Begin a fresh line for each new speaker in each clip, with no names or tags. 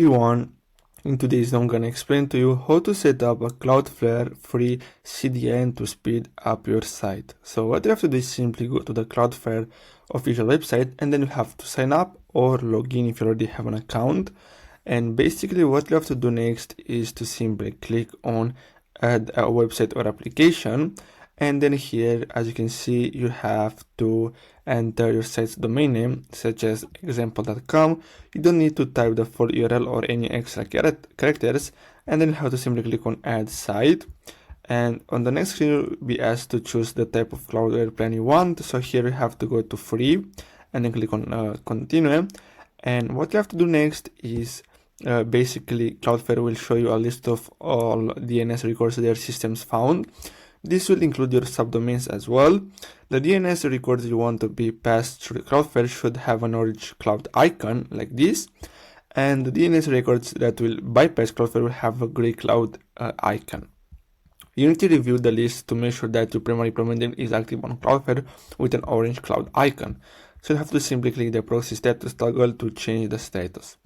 Everyone, in today's video I'm gonna explain to you how to set up a CloudFlare free CDN to speed up your site. So what you have to do is simply go to the CloudFlare official website, and then you have to sign up or log in if you already have an account. And basically what you have to do next is to simply click on add a website or application, and then here, as you can see, you have to enter your site's domain name, such as example.com. You don't need to type the full URL or any extra characters, and then you have to simply click on add site. And on the next screen, you'll be asked to choose the type of CloudFlare plan you want. So here you have to go to free and then click on continue. And what you have to do next is basically CloudFlare will show you a list of all DNS records their systems found. This will include your subdomains as well. The DNS records you want to be passed through CloudFlare should have an orange cloud icon like this, and the DNS records that will bypass CloudFlare will have a gray cloud icon. You need to review the list to make sure that your primary domain is active on CloudFlare with an orange cloud icon. So you have to simply click the proxy status toggle to change the status.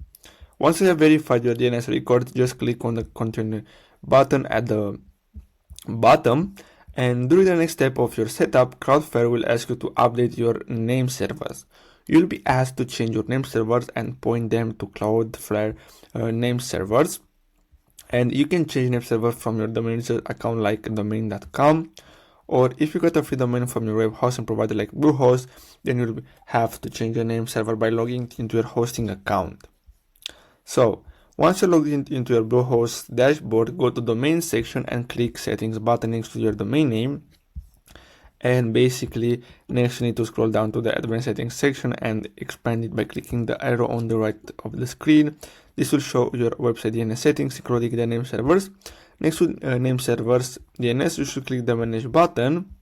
Once you have verified your DNS record, just click on the continue button at the bottom, and during the next step of your setup, CloudFlare will ask you to update your name servers. You'll be asked to change your name servers and point them to CloudFlare name servers. And you can change name server from your domain account like domain.com, or if you got a free domain from your web hosting provider like Bluehost, then you'll have to change your name server by logging into your hosting account. So once you log into your Bluehost dashboard, go to domain section and click settings button next to your domain name. And basically next you need to scroll down to the advanced settings section and expand it by clicking the arrow on the right of the screen. This will show your website DNS settings, including the name servers. Next to name servers DNS, you should click the manage button.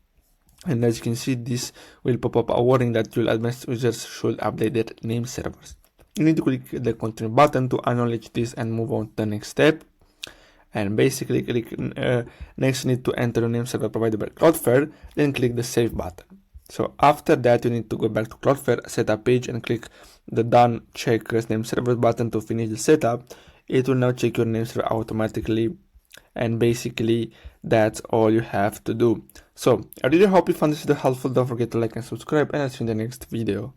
And as you can see, this will pop up a warning that your advanced users should update their name servers. You need to click the continue button to acknowledge this and move on to the next step. And basically click next you need to enter the name server provided by CloudFlare, then click the save button. So after that you need to go back to CloudFlare setup page and click the done check name server button to finish the setup. It will now check your name server automatically, and basically that's all you have to do. So I really hope you found this video helpful. Don't forget to like and subscribe, and I'll see you in the next video.